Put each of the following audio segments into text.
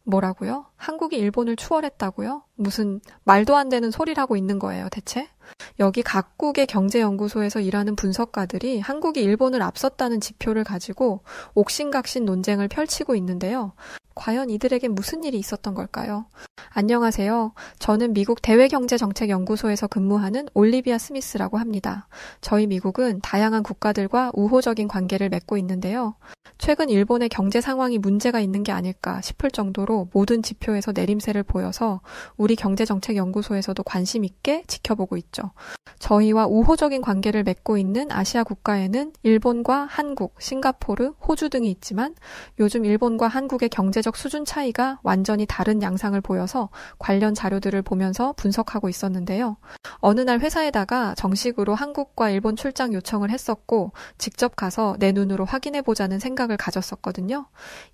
뭐라고요? 한국이 일본을 추월했다고요? 무슨 말도 안 되는 소리를 하고 있는 거예요, 대체? 여기 각국의 경제연구소에서 일하는 분석가들이 한국이 일본을 앞섰다는 지표를 가지고 옥신각신 논쟁을 펼치고 있는데요. 과연 이들에겐 무슨 일이 있었던 걸까요? 안녕하세요. 저는 미국 대외경제정책연구소에서 근무하는 올리비아 스미스라고 합니다. 저희 미국은 다양한 국가들과 우호적인 관계를 맺고 있는데요. 최근 일본의 경제 상황이 문제가 있는 게 아닐까 싶을 정도로 모든 지표에서 내림세를 보여서 우리 경제정책연구소에서도 관심 있게 지켜보고 있죠. 저희와 우호적인 관계를 맺고 있는 아시아 국가에는 일본과 한국, 싱가포르, 호주 등이 있지만 요즘 일본과 한국의 경제적 수준 차이가 완전히 다른 양상을 보여서 관련 자료들을 보면서 분석하고 있었는데요. 어느 날 회사에다가 정식으로 한국과 일본 출장 요청을 했었고 직접 가서 내 눈으로 확인해보자는 생각을 가졌었거든요.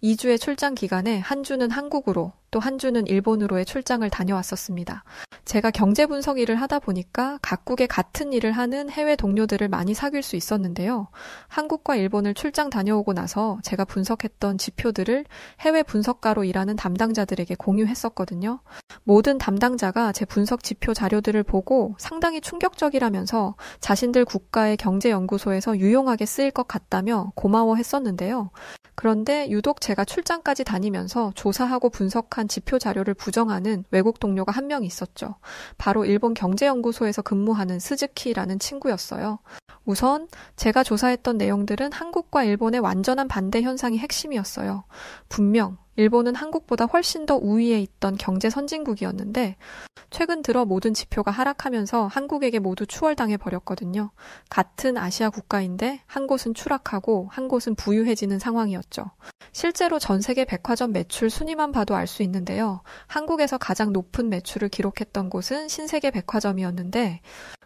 2주의 출장 기간에 한 주는 한국으로 또 한 주는 일본으로의 출장을 다녀왔었습니다. 제가 경제 분석 일을 하다 보니까 각국의 같은 일을 하는 해외 동료들을 많이 사귈 수 있었는데요. 한국과 일본을 출장 다녀오고 나서 제가 분석했던 지표들을 해외 분석가로 일하는 담당자들에게 공유했었거든요. 모든 담당자가 제 분석 지표 자료들을 보고 상당히 충격적이라면서 자신들 국가의 경제연구소에서 유용하게 쓰일 것 같다며 고마워했었는데요. 그런데 유독 제가 출장까지 다니면서 조사하고 분석한 지표 자료를 부정하는 외국 동료가 한 명 있었죠. 바로 일본 경제연구소에서 근무하는 스즈키라는 친구였어요. 우선 제가 조사했던 내용들은 한국과 일본의 완전한 반대 현상이 핵심이었어요. 분명 일본은 한국보다 훨씬 더 우위에 있던 경제 선진국이었는데 최근 들어 모든 지표가 하락하면서 한국에게 모두 추월당해 버렸거든요. 같은 아시아 국가인데 한 곳은 추락하고 한 곳은 부유해지는 상황이었죠. 실제로 전 세계 백화점 매출 순위만 봐도 알 수 있는데요. 한국에서 가장 높은 매출을 기록했던 곳은 신세계 백화점이었는데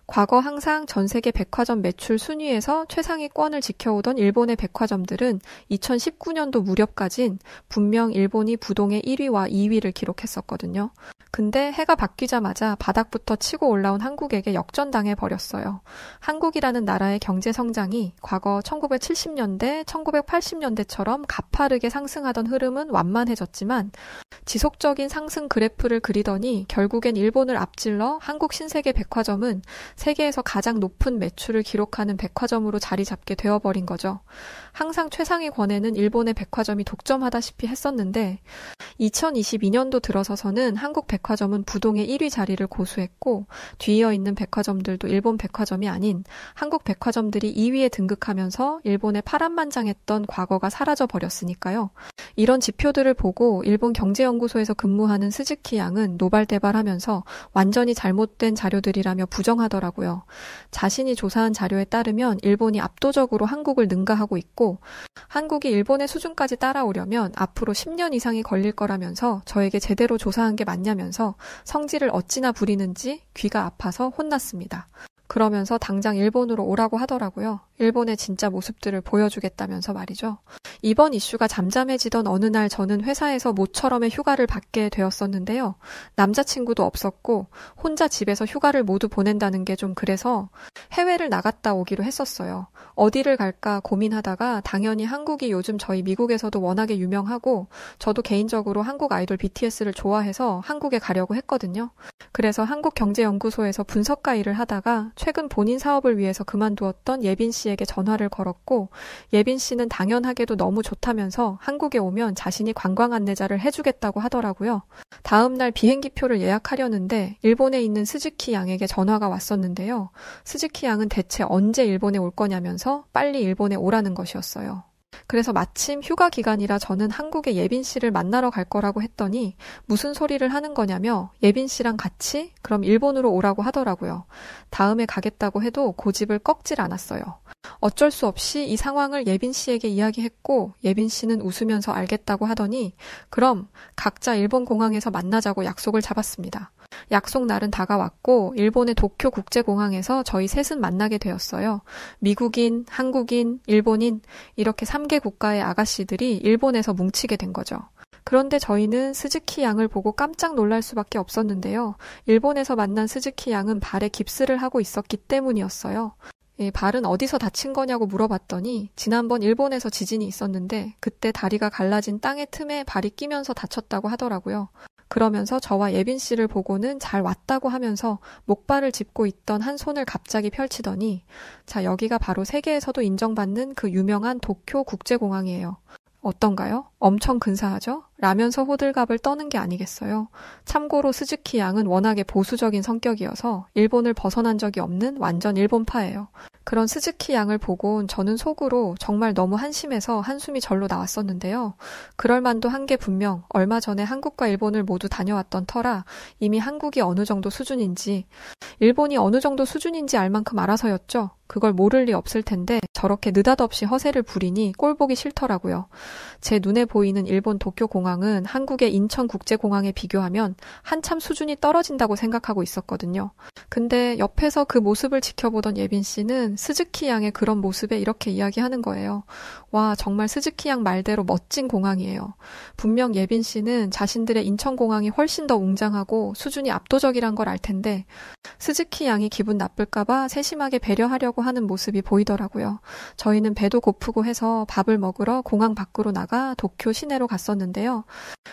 과거 항상 전 세계 백화점 매출 순위에서 최상위권을 지켜오던 일본의 백화점들은 2019년도 무렵까진 분명 일본이 부동의 1위와 2위를 기록했었거든요. 근데 해가 바뀌자마자 바닥부터 치고 올라온 한국에게 역전당해 버렸어요. 한국이라는 나라의 경제 성장이 과거 1970년대, 1980년대처럼 가파르게 상승하던 흐름은 완만해졌지만 지속적인 상승 그래프를 그리더니 결국엔 일본을 앞질러 한국 신세계 백화점은 세계에서 가장 높은 매출을 기록하는 백화점으로 자리 잡게 되어버린 거죠. 항상 최상위권에는 일본의 백화점이 독점하다시피 했었는데 2022년도 들어서서는 한국 백화점은 부동의 1위 자리를 고수했고 뒤이어 있는 백화점들도 일본 백화점이 아닌 한국 백화점들이 2위에 등극하면서 일본의 파란만장했던 과거가 사라져버렸으니까요. 이런 지표들을 보고 일본 경제연구소에서 근무하는 스즈키 양은 노발대발하면서 완전히 잘못된 자료들이라며 부정하더라고요. 자신이 조사한 자료에 따르면 일본이 압도적으로 한국을 능가하고 있고 한국이 일본의 수준까지 따라오려면 앞으로 10년 이상이 걸릴 거라면서 저에게 제대로 조사한 게 맞냐면서 성질을 어찌나 부리는지 귀가 아파서 혼났습니다. 그러면서 당장 일본으로 오라고 하더라고요. 일본의 진짜 모습들을 보여주겠다면서 말이죠. 이번 이슈가 잠잠해지던 어느 날 저는 회사에서 모처럼의 휴가를 받게 되었었는데요. 남자친구도 없었고 혼자 집에서 휴가를 모두 보낸다는 게 좀 그래서 해외를 나갔다 오기로 했었어요. 어디를 갈까 고민하다가 당연히 한국이 요즘 저희 미국에서도 워낙에 유명하고 저도 개인적으로 한국 아이돌 BTS를 좋아해서 한국에 가려고 했거든요. 그래서 한국경제연구소에서 분석가 일을 하다가 최근 본인 사업을 위해서 그만두었던 예빈 씨에게 전화를 걸었고 예빈 씨는 당연하게도 너무 좋다면서 한국에 오면 자신이 관광 안내자를 해주겠다고 하더라고요. 다음 날 비행기표를 예약하려는데 일본에 있는 스즈키 양에게 전화가 왔었는데요. 스즈키 양은 대체 언제 일본에 올 거냐면서 빨리 일본에 오라는 것이었어요. 그래서 마침 휴가 기간이라 저는 한국에 예빈 씨를 만나러 갈 거라고 했더니 무슨 소리를 하는 거냐며 예빈 씨랑 같이 그럼 일본으로 오라고 하더라고요. 다음에 가겠다고 해도 고집을 꺾질 않았어요. 어쩔 수 없이 이 상황을 예빈 씨에게 이야기했고 예빈 씨는 웃으면서 알겠다고 하더니 그럼 각자 일본 공항에서 만나자고 약속을 잡았습니다. 약속 날은 다가왔고 일본의 도쿄 국제공항에서 저희 셋은 만나게 되었어요. 미국인, 한국인, 일본인 이렇게 3개 국가의 아가씨들이 일본에서 뭉치게 된 거죠. 그런데 저희는 스즈키 양을 보고 깜짝 놀랄 수밖에 없었는데요. 일본에서 만난 스즈키 양은 발에 깁스를 하고 있었기 때문이었어요. 발은 어디서 다친 거냐고 물어봤더니 지난번 일본에서 지진이 있었는데 그때 다리가 갈라진 땅의 틈에 발이 끼면서 다쳤다고 하더라고요. 그러면서 저와 예빈 씨를 보고는 잘 왔다고 하면서 목발을 짚고 있던 한 손을 갑자기 펼치더니 자, 여기가 바로 세계에서도 인정받는 그 유명한 도쿄 국제공항이에요. 어떤가요? 엄청 근사하죠? 라면서 호들갑을 떠는 게 아니겠어요. 참고로 스즈키 양은 워낙에 보수적인 성격이어서 일본을 벗어난 적이 없는 완전 일본파예요. 그런 스즈키 양을 보곤 저는 속으로 정말 너무 한심해서 한숨이 절로 나왔었는데요. 그럴 만도 한 게 분명 얼마 전에 한국과 일본을 모두 다녀왔던 터라 이미 한국이 어느 정도 수준인지 일본이 어느 정도 수준인지 알 만큼 알아서였죠. 그걸 모를 리 없을 텐데 저렇게 느닷없이 허세를 부리니 꼴보기 싫더라고요. 제 눈에 보이는 일본 도쿄공항은 한국의 인천국제공항에 비교하면 한참 수준이 떨어진다고 생각하고 있었거든요. 근데 옆에서 그 모습을 지켜보던 예빈 씨는 스즈키 양의 그런 모습에 이렇게 이야기하는 거예요. 와, 정말 스즈키 양 말대로 멋진 공항이에요. 분명 예빈 씨는 자신들의 인천공항이 훨씬 더 웅장하고 수준이 압도적이란 걸 알 텐데 스즈키 양이 기분 나쁠까봐 세심하게 배려하려고 하는 모습이 보이더라고요. 저희는 배도 고프고 해서 밥을 먹으러 공항 밖으로 나가 도쿄 시내로 갔었는데요.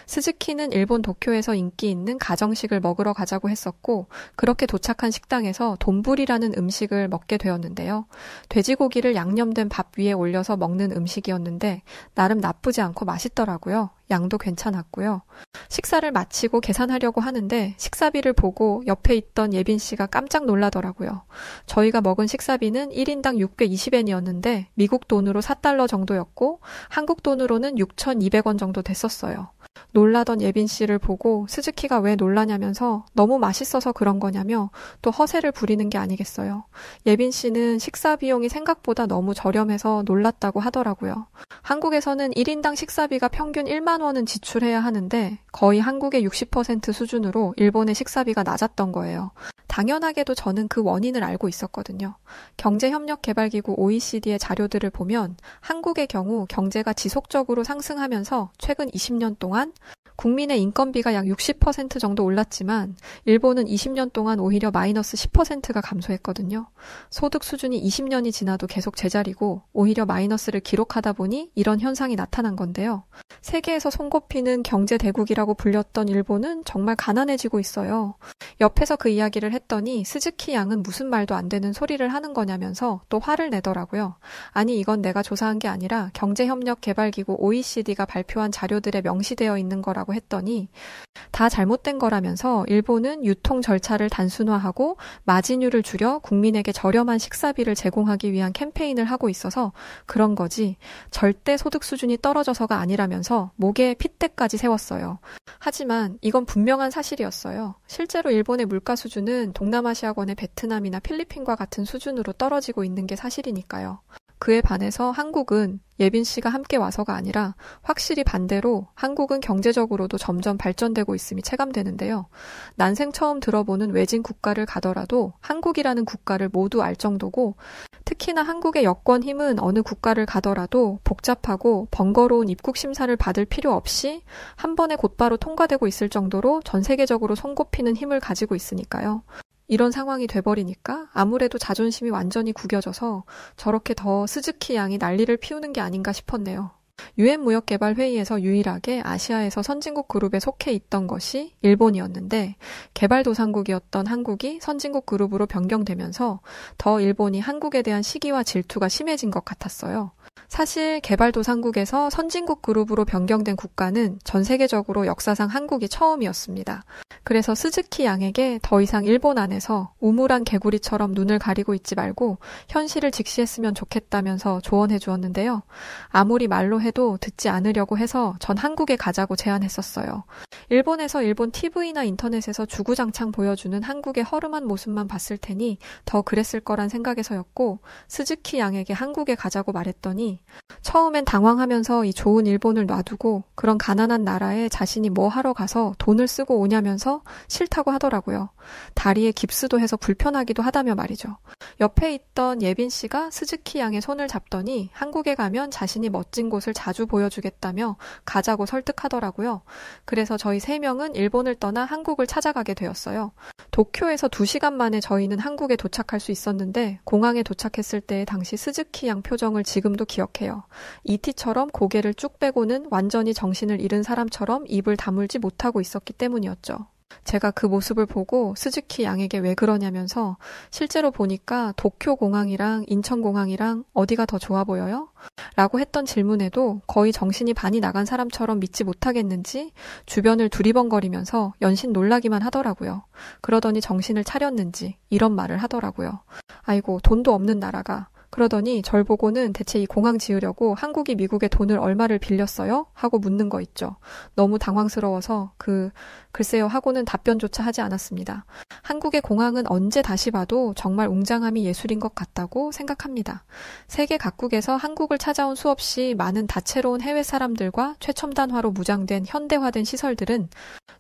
스즈키는 일본 도쿄에서 인기 있는 가정식을 먹으러 가자고 했었고 그렇게 도착한 식당에서 돈부리라는 음식을 먹게 되었는데요. 돼지고기를 양념된 밥 위에 올려서 먹는 음식이었는데 나름 나쁘지 않고 맛있더라고요. 양도 괜찮았고요. 식사를 마치고 계산하려고 하는데 식사비를 보고 옆에 있던 예빈 씨가 깜짝 놀라더라고요. 저희가 먹은 식사비는 1인당 620엔이었는데 미국 돈으로 4달러 정도였고 한국 돈으로는 6,200원 정도 됐었어요. 놀라던 예빈 씨를 보고 스즈키가 왜 놀라냐면서 너무 맛있어서 그런 거냐며 또 허세를 부리는 게 아니겠어요. 예빈 씨는 식사 비용이 생각보다 너무 저렴해서 놀랐다고 하더라고요. 한국에서는 1인당 식사비가 평균 1만 원은 지출해야 하는데 거의 한국의 60% 수준으로 일본의 식사비가 낮았던 거예요. 당연하게도 저는 그 원인을 알고 있었거든요. 경제협력개발기구 OECD의 자료들을 보면 한국의 경우 경제가 지속적으로 상승하면서 최근 20년 동안 국민의 인건비가 약 60% 정도 올랐지만 일본은 20년 동안 오히려 마이너스 10%가 감소했거든요. 소득 수준이 20년이 지나도 계속 제자리고 오히려 마이너스를 기록하다 보니 이런 현상이 나타난 건데요. 세계에서 손꼽히는 경제 대국이라고 불렸던 일본은 정말 가난해지고 있어요. 옆에서 그 이야기를 했더니 스즈키 양은 무슨 말도 안 되는 소리를 하는 거냐면서 또 화를 내더라고요. 아니 이건 내가 조사한 게 아니라 경제협력개발기구 OECD가 발표한 자료들에 명시되어 있는 거라고 했더니 다 잘못된 거라면서 일본은 유통 절차를 단순화하고 마진율을 줄여 국민에게 저렴한 식사비를 제공하기 위한 캠페인을 하고 있어서 그런 거지 절대 소득 수준이 떨어져서가 아니라면서 목에 핏대까지 세웠어요. 하지만 이건 분명한 사실이었어요. 실제로 일본의 물가 수준은 동남아시아권의 베트남이나 필리핀과 같은 수준으로 떨어지고 있는 게 사실이니까요. 그에 반해서 한국은 예빈 씨가 함께 와서가 아니라 확실히 반대로 한국은 경제적으로도 점점 발전되고 있음이 체감되는데요. 난생 처음 들어보는 외진 국가를 가더라도 한국이라는 국가를 모두 알 정도고 특히나 한국의 여권 힘은 어느 국가를 가더라도 복잡하고 번거로운 입국 심사를 받을 필요 없이 한 번에 곧바로 통과되고 있을 정도로 전 세계적으로 손꼽히는 힘을 가지고 있으니까요. 이런 상황이 돼버리니까 아무래도 자존심이 완전히 구겨져서 저렇게 더 스즈키 양이 난리를 피우는 게 아닌가 싶었네요. UN 무역개발회의에서 유일하게 아시아에서 선진국 그룹에 속해 있던 것이 일본이었는데 개발도상국이었던 한국이 선진국 그룹으로 변경되면서 더 일본이 한국에 대한 시기와 질투가 심해진 것 같았어요. 사실 개발도상국에서 선진국 그룹으로 변경된 국가는 전 세계적으로 역사상 한국이 처음이었습니다. 그래서 스즈키 양에게 더 이상 일본 안에서 우물안 개구리처럼 눈을 가리고 있지 말고 현실을 직시했으면 좋겠다면서 조언해 주었는데요. 아무리 말로 해도 듣지 않으려고 해서 전 한국에 가자고 제안했었어요. 일본에서 일본 TV나 인터넷에서 주구장창 보여주는 한국의 허름한 모습만 봤을 테니 더 그랬을 거란 생각에서였고 스즈키 양에게 한국에 가자고 말했더니 했더니 처음엔 당황하면서 이 좋은 일본을 놔두고 그런 가난한 나라에 자신이 뭐 하러 가서 돈을 쓰고 오냐면서 싫다고 하더라고요. 다리에 깁스도 해서 불편하기도 하다며 말이죠. 옆에 있던 예빈 씨가 스즈키 양의 손을 잡더니 한국에 가면 자신이 멋진 곳을 자주 보여주겠다며 가자고 설득하더라고요. 그래서 저희 3명은 일본을 떠나 한국을 찾아가게 되었어요. 도쿄에서 2시간 만에 저희는 한국에 도착할 수 있었는데 공항에 도착했을 때의 당시 스즈키 양 표정을 지금도 기억해요. 이티처럼 고개를 쭉 빼고는 완전히 정신을 잃은 사람처럼 입을 다물지 못하고 있었기 때문이었죠. 제가 그 모습을 보고 스즈키 양에게 왜 그러냐면서 실제로 보니까 도쿄 공항이랑 인천 공항이랑 어디가 더 좋아 보여요? 라고 했던 질문에도 거의 정신이 반이 나간 사람처럼 믿지 못하겠는지 주변을 두리번거리면서 연신 놀라기만 하더라고요. 그러더니 정신을 차렸는지 이런 말을 하더라고요. 아이고, 돈도 없는 나라가. 그러더니 절 보고는 대체 이 공항 지으려고 한국이 미국에 돈을 얼마를 빌렸어요? 하고 묻는 거 있죠. 너무 당황스러워서 글쎄요 하고는 답변조차 하지 않았습니다. 한국의 공항은 언제 다시 봐도 정말 웅장함이 예술인 것 같다고 생각합니다. 세계 각국에서 한국을 찾아온 수없이 많은 다채로운 해외 사람들과 최첨단화로 무장된 현대화된 시설들은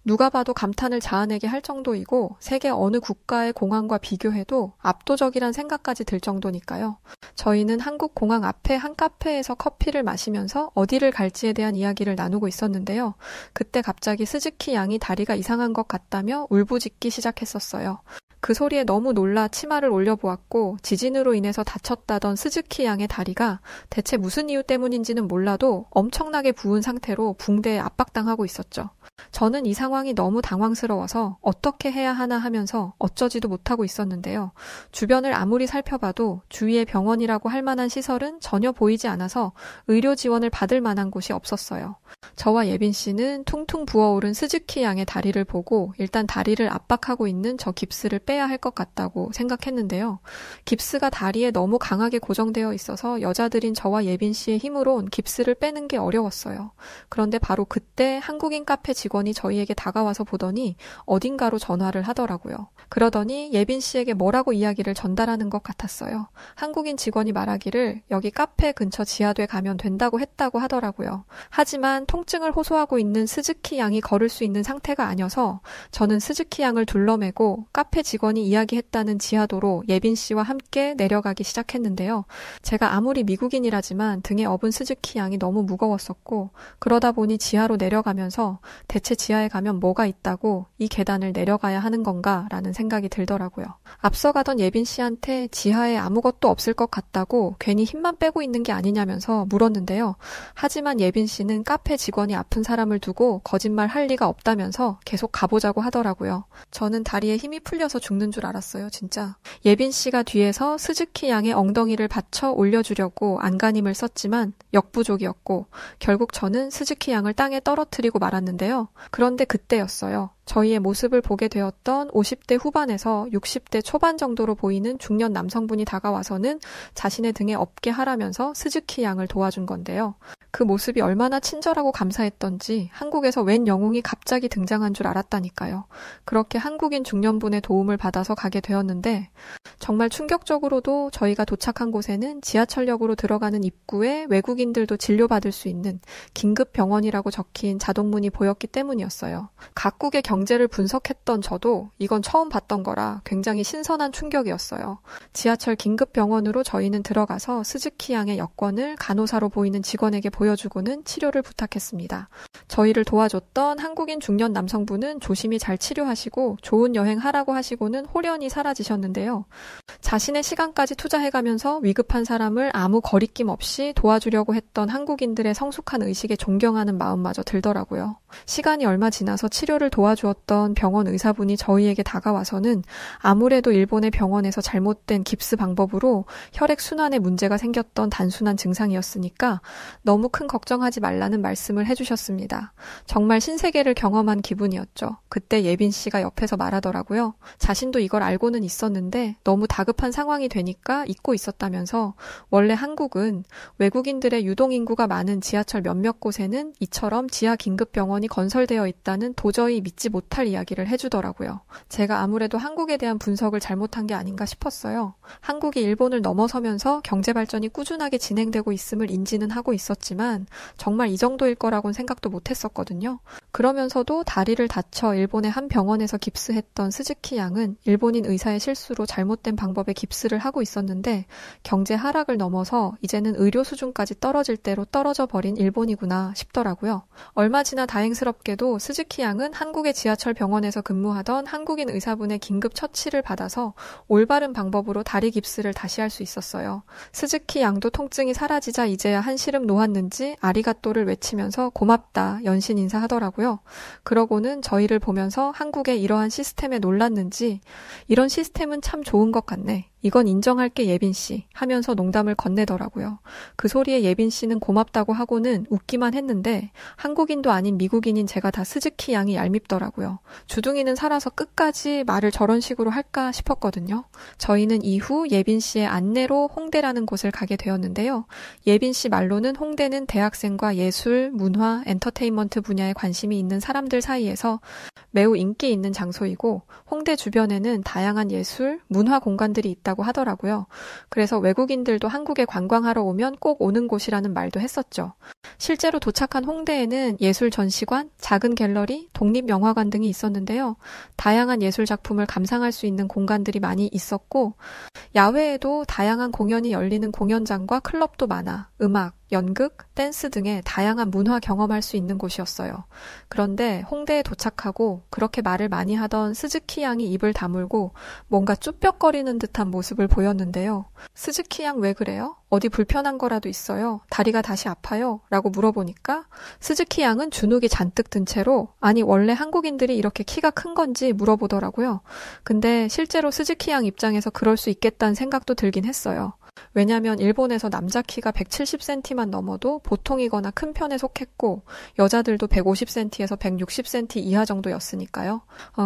누가 봐도 감탄을 자아내게 할 정도이고 세계 어느 국가의 공항과 비교해도 압도적이란 생각까지 들 정도니까요. 저희는 한국 공항 앞에 한 카페에서 커피를 마시면서 어디를 갈지에 대한 이야기를 나누고 있었는데요. 그때 갑자기 스즈키 양이 다리가 이상한 것 같다며 울부짖기 시작했었어요. 그 소리에 너무 놀라 치마를 올려보았고 지진으로 인해서 다쳤다던 스즈키 양의 다리가 대체 무슨 이유 때문인지는 몰라도 엄청나게 부은 상태로 붕대에 압박당하고 있었죠. 저는 이 상황이 너무 당황스러워서 어떻게 해야 하나 하면서 어쩌지도 못하고 있었는데요. 주변을 아무리 살펴봐도 주위에 병원이라고 할 만한 시설은 전혀 보이지 않아서 의료 지원을 받을 만한 곳이 없었어요. 저와 예빈 씨는 퉁퉁 부어오른 스즈키 양의 다리를 보고 일단 다리를 압박하고 있는 저 깁스를 빼야 할 것 같다고 생각했는데요. 깁스가 다리에 너무 강하게 고정되어 있어서 여자들인 저와 예빈 씨의 힘으론 깁스를 빼는 게 어려웠어요. 그런데 바로 그때 한국인 카페 직원이 저희에게 다가와서 보더니 어딘가로 전화를 하더라고요. 그러더니 예빈 씨에게 뭐라고 이야기를 전달하는 것 같았어요. 한국인 직원이 말하기를 여기 카페 근처 지하도에 가면 된다고 했다고 하더라고요. 하지만 통증을 호소하고 있는 스즈키 양이 걸을 수 있는 상태가 아니어서 저는 스즈키 양을 둘러매고 카페 직원이 이야기했다는 지하도로 예빈 씨와 함께 내려가기 시작했는데요. 제가 아무리 미국인이라지만 등에 업은 스즈키 양이 너무 무거웠었고 그러다 보니 지하로 내려가면서 대체 지하에 가면 뭐가 있다고 이 계단을 내려가야 하는 건가 라는 생각이 들더라고요. 앞서가던 예빈 씨한테 지하에 아무것도 없을 것 같다고 괜히 힘만 빼고 있는 게 아니냐면서 물었는데요. 하지만 예빈 씨는 카페 직원이 아픈 사람을 두고 거짓말 할 리가 없다면서 계속 가보자고 하더라고요. 저는 다리에 힘이 풀려서 죽는 줄 알았어요, 진짜. 예빈 씨가 뒤에서 스즈키 양의 엉덩이를 받쳐 올려주려고 안간힘을 썼지만 역부족이었고 결국 저는 스즈키 양을 땅에 떨어뜨리고 말았는데요. 그런데 그때였어요. 저희의 모습을 보게 되었던 50대 후반에서 60대 초반 정도로 보이는 중년 남성분이 다가와서는 자신의 등에 업게 하라면서 스즈키 양을 도와준 건데요. 그 모습이 얼마나 친절하고 감사했던지 한국에서 웬 영웅이 갑자기 등장한 줄 알았다니까요. 그렇게 한국인 중년분의 도움을 받아서 가게 되었는데 정말 충격적으로도 저희가 도착한 곳에는 지하철역으로 들어가는 입구에 외국인들도 진료받을 수 있는 긴급병원이라고 적힌 자동문이 보였기 때문이었어요. 각국의 경제를 분석했던 저도 이건 처음 봤던 거라 굉장히 신선한 충격이었어요. 지하철 긴급병원으로 저희는 들어가서 스즈키 양의 여권을 간호사로 보이는 직원에게 보여주고는 치료를 부탁했습니다. 저희를 도와줬던 한국인 중년 남성분은 조심히 잘 치료하시고 좋은 여행 하라고 하시고는 홀연히 사라지셨는데요. 자신의 시간까지 투자해가면서 위급한 사람을 아무 거리낌 없이 도와주려고 했던 한국인들의 성숙한 의식에 존경하는 마음마저 들더라고요. 시간이 얼마 지나서 치료를 도와주었던 병원 의사분이 저희에게 다가와서는 아무래도 일본의 병원에서 잘못된 깁스 방법으로 혈액순환에 문제가 생겼던 단순한 증상이었으니까 너무 큰 걱정하지 말라는 말씀을 해주셨습니다. 정말 신세계를 경험한 기분이었죠. 그때 예빈 씨가 옆에서 말하더라고요. 자신도 이걸 알고는 있었는데 너무 다급한 상황이 되니까 잊고 있었다면서 원래 한국은 외국인들의 유동인구가 많은 지하철 몇몇 곳에는 이처럼 지하 긴급병원이 건설 연결되어 있다는 도저히 믿지 못할 이야기를 해주더라고요. 제가 아무래도 한국에 대한 분석을 잘못한 게 아닌가 싶었어요. 한국이 일본을 넘어서면서 경제 발전이 꾸준하게 진행되고 있음을 인지는 하고 있었지만 정말 이 정도일 거라고는 생각도 못했었거든요. 그러면서도 다리를 다쳐 일본의 한 병원에서 깁스했던 스즈키 양은 일본인 의사의 실수로 잘못된 방법에 깁스를 하고 있었는데 경제 하락을 넘어서 이제는 의료 수준까지 떨어질 대로 떨어져 버린 일본이구나 싶더라고요. 얼마 지나 다행스럽게도 스즈키 양은 한국의 지하철 병원에서 근무하던 한국인 의사분의 긴급 처치를 받아서 올바른 방법으로 다리 깁스를 다시 할 수 있었어요. 스즈키 양도 통증이 사라지자 이제야 한시름 놓았는지 아리가또를 외치면서 고맙다 연신 인사하더라고요. 그러고는 저희를 보면서 한국의 이러한 시스템에 놀랐는지 이런 시스템은 참 좋은 것 같네. 이건 인정할게 예빈씨 하면서 농담을 건네더라고요. 그 소리에 예빈씨는 고맙다고 하고는 웃기만 했는데 한국인도 아닌 미국인인 제가 다 스즈키 양이 얄밉더라고요. 주둥이는 살아서 끝까지 말을 저런 식으로 할까 싶었거든요. 저희는 이후 예빈씨의 안내로 홍대라는 곳을 가게 되었는데요. 예빈씨 말로는 홍대는 대학생과 예술, 문화, 엔터테인먼트 분야에 관심이 있는 사람들 사이에서 매우 인기 있는 장소이고 홍대 주변에는 다양한 예술, 문화 공간들이 있다고 하더라고요. 그래서 외국인들도 한국에 관광하러 오면 꼭 오는 곳이라는 말도 했었죠. 실제로 도착한 홍대에는 예술 전시관, 작은 갤러리, 독립영화관 등이 있었는데요. 다양한 예술 작품을 감상할 수 있는 공간들이 많이 있었고 야외에도 다양한 공연이 열리는 공연장과 클럽도 많아 음악, 연극, 댄스 등의 다양한 문화 경험할 수 있는 곳이었어요. 그런데 홍대에 도착하고 그렇게 말을 많이 하던 스즈키 양이 입을 다물고 뭔가 쭈뼛거리는 듯한 모습을 보였는데요. 스즈키 양 왜 그래요? 어디 불편한 거라도 있어요? 다리가 다시 아파요? 라고 물어보니까 스즈키 양은 주눅이 잔뜩 든 채로 아니 원래 한국인들이 이렇게 키가 큰 건지 물어보더라고요. 근데 실제로 스즈키 양 입장에서 그럴 수 있겠다는 생각도 들긴 했어요. 왜냐면 일본에서 남자 키가 170cm만 넘어도 보통이거나 큰 편에 속했고 여자들도 150cm에서 160cm 이하 정도였으니까요.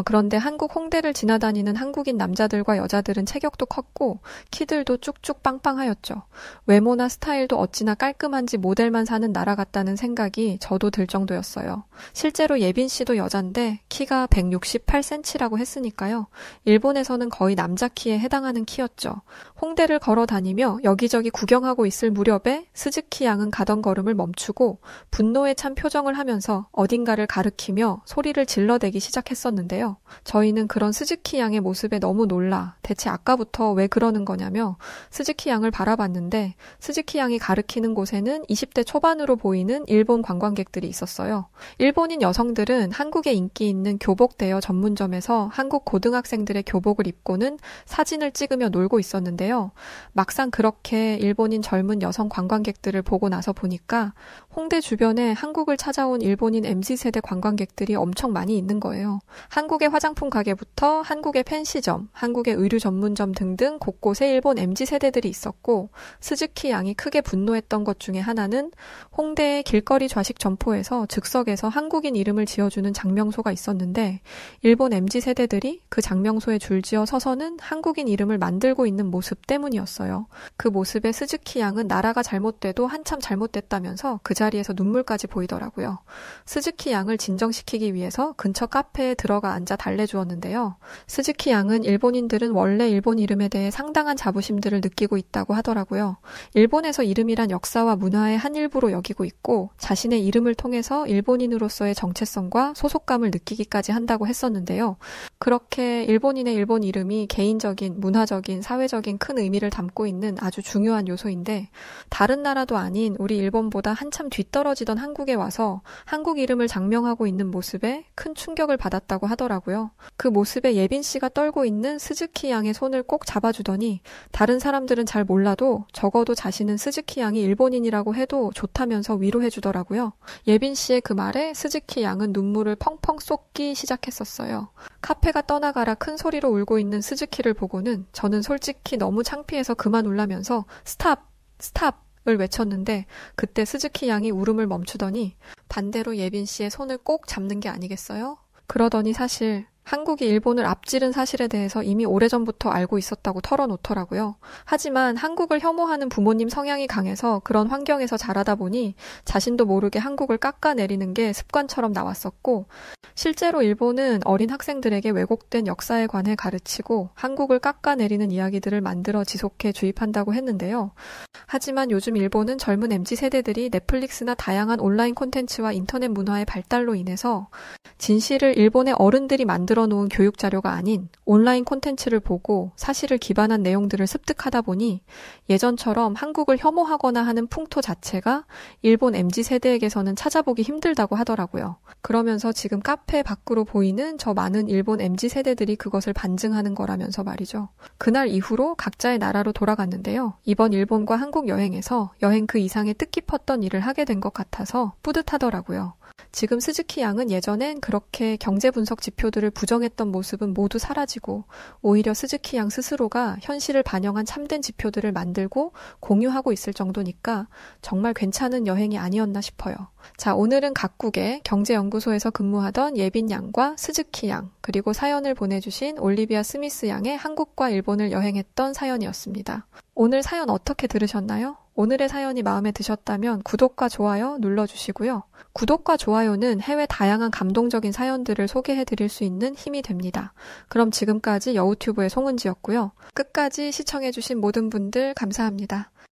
그런데 한국 홍대를 지나다니는 한국인 남자들과 여자들은 체격도 컸고 키들도 쭉쭉 빵빵하였죠. 외모나 스타일도 어찌나 깔끔한지 모델만 사는 나라 같다는 생각이 저도 들 정도였어요. 실제로 예빈 씨도 여잔데 키가 168cm라고 했으니까요. 일본에서는 거의 남자 키에 해당하는 키였죠. 홍대를 걸어 다니며 여기저기 구경하고 있을 무렵에 스즈키 양은 가던 걸음을 멈추고 분노에 찬 표정을 하면서 어딘가를 가리키며 소리를 질러대기 시작했었는데요. 저희는 그런 스즈키 양의 모습에 너무 놀라 대체 아까부터 왜 그러는 거냐며 스즈키 양을 바라봤는데 스즈키 양이 가리키는 곳에는 20대 초반으로 보이는 일본 관광객들이 있었어요. 일본인 여성들은 한국에 인기 있는 교복 대여 전문점에서 한국 고등학생들의 교복을 입고는 사진을 찍으며 놀고 있었는데요. 막상 그렇게 일본인 젊은 여성 관광객들을 보고 나서 보니까 홍대 주변에 한국을 찾아온 일본인 MZ세대 관광객들이 엄청 많이 있는 거예요. 한국의 화장품 가게부터 한국의 펜시점, 한국의 의류 전문점 등등 곳곳에 일본 MZ세대들이 있었고 스즈키 양이 크게 분노했던 것 중에 하나는 홍대의 길거리 좌식 점포에서 즉석에서 한국인 이름을 지어주는 장명소가 있었는데 일본 MZ세대들이 그 장명소에 줄지어 서서는 한국인 이름을 만들고 있는 모습 때문이었어요. 그 모습에 스즈키 양은 나라가 잘못돼도 한참 잘못됐다면서 그 자리에서 눈물까지 보이더라고요. 스즈키 양을 진정시키기 위해서 근처 카페에 들어가 앉아 달래주었는데요. 스즈키 양은 일본인들은 원래 일본 이름에 대해 상당한 자부심들을 느끼고 있다고 하더라고요. 일본에서 이름이란 역사와 문화의 한 일부로 여기고 있고 자신의 이름을 통해서 일본인으로서의 정체성과 소속감을 느끼기까지 한다고 했었는데요. 그렇게 일본인의 일본 이름이 개인적인, 문화적인, 사회적인 큰 의미를 담고 있는 아주 중요한 요소인데 다른 나라도 아닌 우리 일본보다 한참 뒤떨어지던 한국에 와서 한국 이름을 장명하고 있는 모습에 큰 충격을 받았다고 하더라고요. 그 모습에 예빈 씨가 떨고 있는 스즈키 양의 손을 꼭 잡아주더니 다른 사람들은 잘 몰라도 적어도 자신은 스즈키 양이 일본인이라고 해도 좋다면서 위로해주더라고요. 예빈 씨의 그 말에 스즈키 양은 눈물을 펑펑 쏟기 시작했었어요. 카페가 떠나가라 큰 소리로 울고 있는 스즈키를 보고는 저는 솔직히 너무 창피해서 그만 울라면서 스탑! 스탑을 외쳤는데 그때 스즈키 양이 울음을 멈추더니 반대로 예빈 씨의 손을 꼭 잡는 게 아니겠어요? 그러더니 사실 한국이 일본을 앞지른 사실에 대해서 이미 오래전부터 알고 있었다고 털어놓더라고요. 하지만 한국을 혐오하는 부모님 성향이 강해서 그런 환경에서 자라다 보니 자신도 모르게 한국을 깎아내리는 게 습관처럼 나왔었고, 실제로 일본은 어린 학생들에게 왜곡된 역사에 관해 가르치고 한국을 깎아내리는 이야기들을 만들어 지속해 주입한다고 했는데요. 하지만 요즘 일본은 젊은 MZ세대들이 넷플릭스나 다양한 온라인 콘텐츠와 인터넷 문화의 발달로 인해서 진실을 일본의 어른들이 만들어 놓은 교육 자료가 아닌 온라인 콘텐츠를 보고 사실을 기반한 내용들을 습득하다 보니 예전처럼 한국을 혐오하거나 하는 풍토 자체가 일본 MZ세대에게서는 찾아보기 힘들다고 하더라고요. 그러면서 지금 카페 밖으로 보이는 저 많은 일본 MZ세대들이 그것을 반증하는 거라면서 말이죠. 그날 이후로 각자의 나라로 돌아갔는데요. 이번 일본과 한국 여행에서 여행 그 이상의 뜻깊었던 일을 하게 된 것 같아서 뿌듯하더라고요. 지금 스즈키 양은 예전엔 그렇게 경제 분석 지표들을 부정했던 모습은 모두 사라지고 오히려 스즈키 양 스스로가 현실을 반영한 참된 지표들을 만들고 공유하고 있을 정도니까 정말 괜찮은 여행이 아니었나 싶어요. 자, 오늘은 각국의 경제연구소에서 근무하던 예빈 양과 스즈키 양, 그리고 사연을 보내주신 올리비아 스미스 양의 한국과 일본을 여행했던 사연이었습니다. 오늘 사연 어떻게 들으셨나요? 오늘의 사연이 마음에 드셨다면 구독과 좋아요 눌러주시고요. 구독과 좋아요는 해외 다양한 감동적인 사연들을 소개해드릴 수 있는 힘이 됩니다. 그럼 지금까지 여우튜브의 송은지였고요. 끝까지 시청해주신 모든 분들 감사합니다.